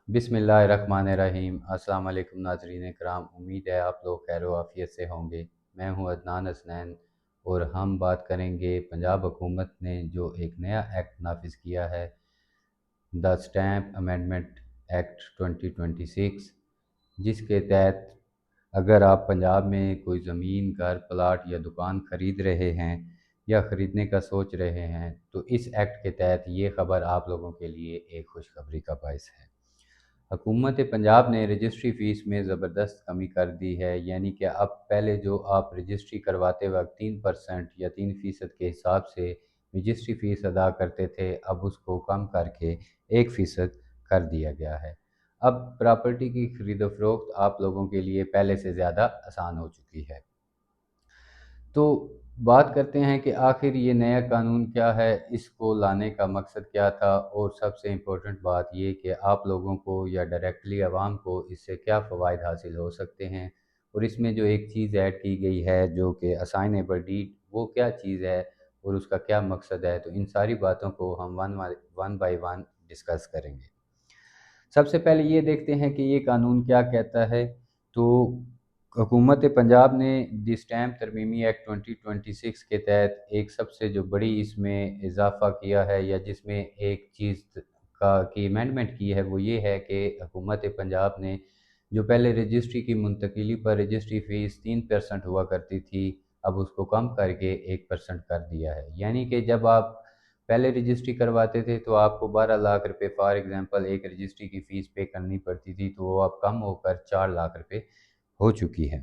बिस्मिल्लाहिर्रहमानिर्रहीम। अस्सलाम वालेकुम नाज़रीन कराम, उम्मीद है आप लोग खैर आफियत से होंगे। मैं हूं अदनान हसनैन और हम बात करेंगे पंजाब हुकूमत ने जो एक नया एक्ट नाफिज किया है, द स्टैम्प अमेंडमेंट एक्ट 2026, जिसके तहत अगर आप पंजाब में कोई ज़मीन, घर, प्लाट या दुकान ख़रीद रहे हैं या ख़रीदने का सोच रहे हैं तो इस एक्ट के तहत ये ख़बर आप लोगों के लिए एक खुशखबरी का बायस है। हुकूमत पंजाब ने रजिस्ट्री फ़ीस में ज़बरदस्त कमी कर दी है, यानी कि अब पहले जो आप रजिस्ट्री करवाते वक्त 3% या 3% के हिसाब से रजिस्ट्री फ़ीस अदा करते थे, अब उसको कम करके 1% कर दिया गया है। अब प्रॉपर्टी की खरीद फरोख्त आप लोगों के लिए पहले से ज़्यादा आसान हो चुकी है। तो बात करते हैं कि आखिर ये नया कानून क्या है, इसको लाने का मकसद क्या था, और सबसे इम्पोर्टेंट बात ये कि आप लोगों को या डायरेक्टली आवाम को इससे क्या फ़वाइद हासिल हो सकते हैं, और इसमें जो एक चीज़ ऐड की गई है जो कि असाइनेबल डीड, वो क्या चीज़ है और उसका क्या मकसद है। तो इन सारी बातों को हम वन बाय वन डिस्कस करेंगे। सबसे पहले ये देखते हैं कि ये कानून क्या कहता है। तो हुकूमत पंजाब ने दी स्टैम्प तरमीमी एक्ट 2026 के तहत एक सबसे जो बड़ी इसमें इजाफ़ा किया है, या जिसमें एक चीज़ का की अमेंडमेंट की है, वो ये है कि हुकूमत पंजाब ने जो पहले रजिस्ट्री की मुंतकिली पर रजिस्ट्री फ़ीस 3% हुआ करती थी, अब उसको कम करके 1% कर दिया है। यानी कि जब आप पहले रजिस्ट्री करवाते थे तो आपको 12 लाख रुपए फॉर एग्जांपल एक रजिस्ट्री की फ़ीस पे करनी पड़ती थी, तो वो अब कम होकर 4 लाख रुपए हो चुकी है।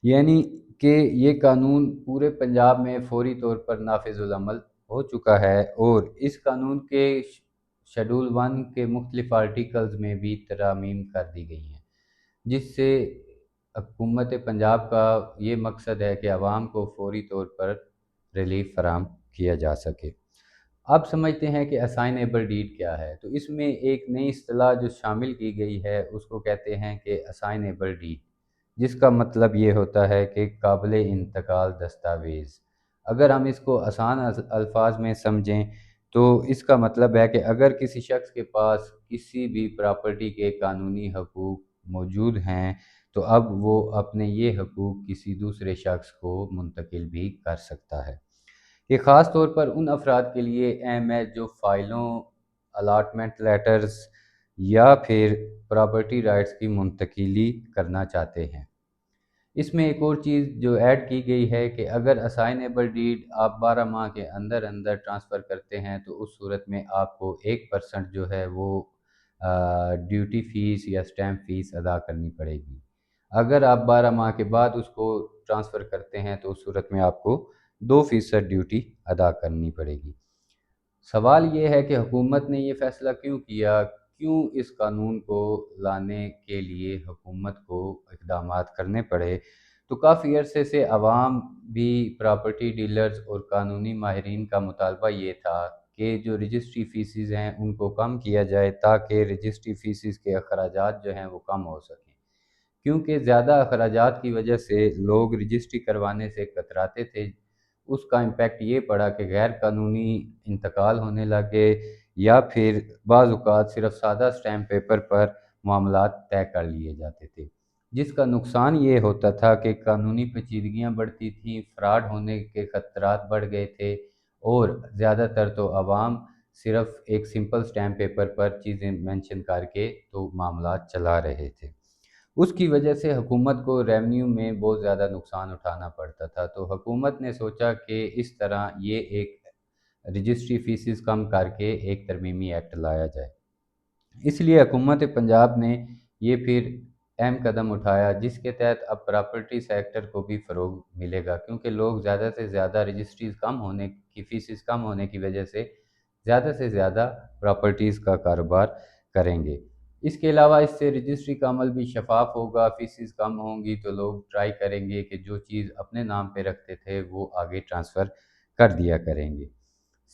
यानी कि ये कानून पूरे पंजाब में फौरी तौर पर नाफिजुल अमल हो चुका है, और इस कानून के शेड्यूल 1 के मुख्तलिफ आर्टिकल्स में भी तरमीम कर दी गई हैं, जिससे हुकूमत पंजाब का ये मकसद है कि आवाम को फौरी तौर पर रिलीफ फराहम किया जा सके। अब समझते हैं कि असाइनेबल डीड क्या है। तो इसमें एक नई इस्तिलाह जो शामिल की गई है उसको कहते हैं कि असाइनेबल डीड, जिसका मतलब ये होता है कि काबिल इंतकाल दस्तावेज़। अगर हम इसको आसान अल्फाज में समझें तो इसका मतलब है कि अगर किसी शख्स के पास किसी भी प्रॉपर्टी के कानूनी हकूक़ मौजूद हैं, तो अब वो अपने ये हकूक़ किसी दूसरे शख्स को मुंतकिल भी कर सकता है। ये ख़ास तौर पर उन अफराद के लिए अहम है जो फ़ाइलों, अलाटमेंट लेटर्स या फिर प्रॉपर्टी राइट्स की मुंतकिली करना चाहते हैं। इसमें एक और चीज़ जो ऐड की गई है कि अगर असाइनेबल डीड आप 12 माह के अंदर अंदर ट्रांसफ़र करते हैं तो उस सूरत में आपको 1% जो है वो ड्यूटी फ़ीस या स्टैम्प फ़ीस अदा करनी पड़ेगी। अगर आप 12 माह के बाद उसको ट्रांसफ़र करते हैं तो उस सूरत में आपको 2% ड्यूटी अदा करनी पड़ेगी। सवाल ये है कि हुकूमत ने ये फ़ैसला क्यों किया? क्यों इस कानून को लाने के लिए हुकूमत को इक़दामात करने पड़े? तो काफ़ी अरसे से अवाम भी, प्रॉपर्टी डीलर्स और कानूनी माहिरीन का मुतालबा ये था कि जो रजिस्ट्री फ़ीसेस हैं उनको कम किया जाए, ताकि रजिस्ट्री फ़ीसेस के अखराजात जो हैं वो कम हो सकें। क्योंकि ज़्यादा अखराजात की वजह से लोग रजिस्ट्री करवाने से कतराते थे। उसका इम्पेक्ट ये पड़ा कि गैर कानूनी इंतकाल होने लगे, या फिर बाज़ औक़ात सिर्फ़ सादा स्टैम्प पेपर पर मामलात तय कर लिए जाते थे। जिसका नुकसान ये होता था कि कानूनी पेचीदगियाँ बढ़ती थीं, फ्रॉड होने के खतरात बढ़ गए थे, और ज़्यादातर तो आवाम सिर्फ़ एक सिंपल स्टैम्प पेपर पर चीज़ें मेंशन करके तो मामलात चला रहे थे। उसकी वजह से हुकूमत को रेवेन्यू में बहुत ज़्यादा नुकसान उठाना पड़ता था। तो हुकूमत ने सोचा कि इस तरह ये एक रजिस्ट्री फ़ीसेस कम करके एक तरमीमी एक्ट लाया जाए। इसलिए हुकूमत पंजाब ने ये फिर अहम कदम उठाया, जिसके तहत अब प्रॉपर्टी सेक्टर को भी फ़रोग़ मिलेगा, क्योंकि लोग ज़्यादा से ज़्यादा रजिस्ट्रीज़ कम होने की फ़ीसेस कम होने की वजह से ज़्यादा प्रॉपर्टीज़ का कारोबार करेंगे। इसके अलावा इससे रजिस्ट्री का अमल भी शफ़ाफ़ होगा, फ़ीसेस कम होंगी तो लोग ट्राई करेंगे कि जो चीज़ अपने नाम पे रखते थे वो आगे ट्रांसफ़र कर दिया करेंगे।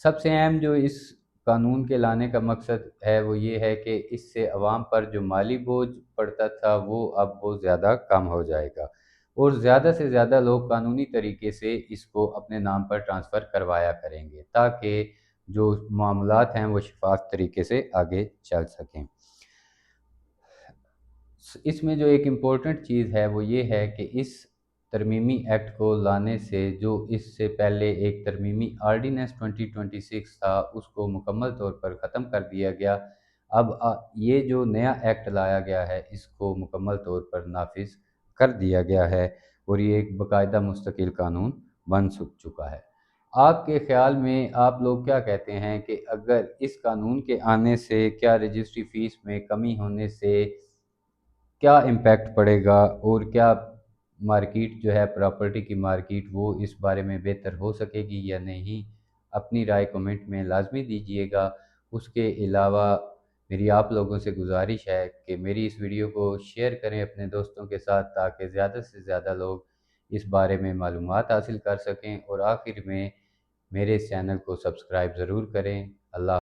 सबसे अहम जो इस कानून के लाने का मकसद है वो ये है कि इससे अवाम पर जो माली बोझ पड़ता था वो अब बहुत ज़्यादा कम हो जाएगा, और ज़्यादा से ज़्यादा लोग कानूनी तरीके से इसको अपने नाम पर ट्रांसफ़र करवाया करेंगे, ताकि जो मामलात हैं वो शफ़ाफ़ तरीके से आगे चल सकें। اس میں جو ایک امپورٹنٹ چیز ہے وہ یہ ہے کہ اس ترمیمی ایکٹ کو لانے سے جو اس سے پہلے ایک ترمیمی آرڈیننس 2026 تھا اس کو مکمل طور پر ختم کر دیا گیا۔ اب یہ جو نیا ایکٹ لایا گیا ہے اس کو مکمل طور پر نافذ کر دیا گیا ہے اور یہ ایک باقاعدہ مستقل قانون بن چکا ہے۔ آپ کے خیال میں آپ لوگ کیا کہتے ہیں کہ اگر اس قانون کے آنے سے کیا رجسٹری فیس میں کمی ہونے سے کیا امپیکٹ پڑے گا، اور کیا مارکیٹ جو ہے پراپرٹی کی مارکیٹ وہ اس بارے میں بہتر ہو سکے گی یا نہیں؟ اپنی رائے کمنٹ میں لازمی دیجیے گا۔ اس کے علاوہ میری آپ لوگوں سے گزارش ہے کہ میری اس ویڈیو کو شیئر کریں اپنے دوستوں کے ساتھ تاکہ زیادہ سے زیادہ لوگ اس بارے میں معلومات حاصل کر سکیں، اور آخر میں میرے چینل کو سبسکرائب ضرور کریں۔ اللہ